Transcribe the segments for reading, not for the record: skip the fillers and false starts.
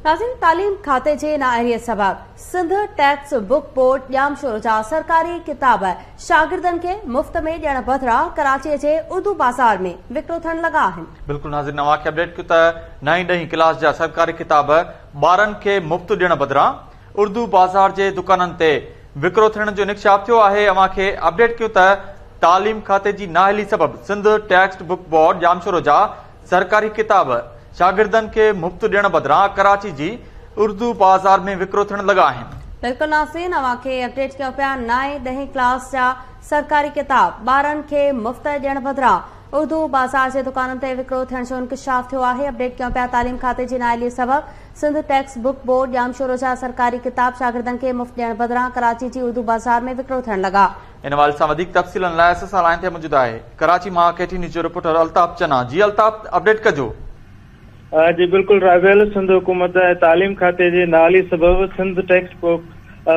नाज़रीन, तालीम खाते जे नाअहलीअ सबब सिंध टेक्स्ट बुक बोर्ड ॼामशोर जा सरकारी किताब शागिर्दनि खे मुफ़्त में ॾियण बदिरां कराची जे उर्दू बाज़ार में विकिरो थियण लॻा आहिनि। बिल्कुलु नाज़रीन, अवांखे अपडेट कयूं त 9हीं 10हीं क्लास जा सरकारी किताब ॿारनि खे मुफ़्त ॾियण बदिरां उर्दू बाज़ार जे दुकाननि ते विकिरो थियण जो इंकशाफ थियो आहे। अवांखे अपडेट कयूं त तालीम खाते जी नाअहली सबब सिंध टेक्स्ट बुक बोर्ड ॼामशोर जा सरकारी किताब शागिर्दनि खे मुफ़्त ॾियण बदिरां कराची जी उर्दू बाज़ार में विकिरो थियण लॻा आहिनि। बिल्कुलु नाज़रीन, अवांखे अपडेट कयो पिया 9हीं 10हीं क्लास जा सरकारी किताब ॿारनि खे मुफ़्त ॾियण बदिरां उर्दू बाज़ार जे दुकाननि ते विकिरो थियण जो इंकशाफ थियो आहे। अपडेट कयो पिया तालीम खाते जी नाअहली सबब सिंध टेक्स्ट बुक बोर्ड ॼामशोर जा सरकारी किताब शागिर्दनि खे मुफ़्त ॾियण बदिरां कराची जी उर्दू बाज़ार में विकिरो थियण लॻा। इन हवाले सां वधीक तफ़सीलनि लाइ असां सां लाइन ते मौजूद आहे कराची मां KT न्यूज़ जो रिपोर्टर अल्ताफ़ चना। जी अल्ताफ़, अपडेट कजो। जी बिल्कुल रावेल, सिंध हुकूमत तालीम खाते जे नाली सबब सिंध टेक्स्ट बुक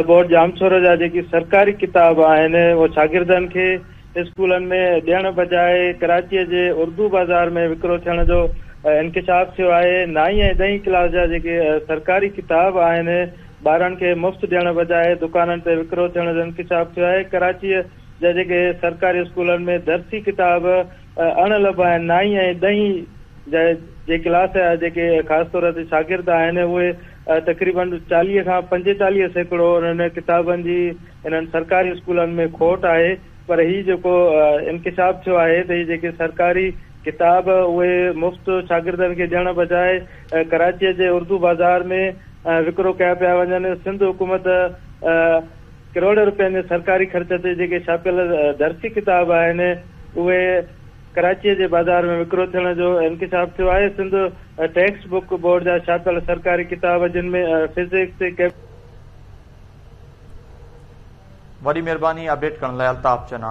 बोर्ड ॼामशोर जा जेकी सरकारी किताब आहिनि वो शागिर्दनि खे स्कूलनि में ॾियण बजाए कराचीअ जे उर्दू बाज़ार में विकिरो थियण जो इंकशाफ थियो आहे। 9हीं ऐं 10हीं क्लास जा जेके सरकारी किताब आहिनि ॿारनि खे मुफ़्त ॾियण बजाए दुकाननि ते विकिरो थियण जो इंकशाफ थियो आहे। कराचीअ जा जेके सरकारी स्कूलनि में दर्सी किताब अणलभ आहिनि 9हीं ऐं 10हीं जे क्लास जा जेके ख़ासि तौर ते शागिर्द आहिनि उहे तक़रीबन 40 खां 45 सैकड़ो उन्हनि किताबनि जी इन्हनि सरकारी स्कूलनि में खोट आहे। पर हीउ जेको इंकशाफ थियो आहे त हीउ जेके सरकारी किताब उहे मुफ़्त शागिर्दनि खे ॾियण बजाए कराचीअ जे उर्दू बाज़ार में विकिरो कया पिया वञनि। सिंध हुकूमत करोड़ रुपयनि जे सरकारी ख़र्च ते जेके छापियल दर्सी किताब आहिनि उहे कराचीअ जे बाज़ार में विकिरो थियण जो इंकशाफ थियो आहे। सिंध टेक्स्ट बुक बोर्ड जा छापियल सरकारी किताब जिन में फिजिक्स वॾी महिरबानी अपडेट करण लाइ अल्ताफ़ चना।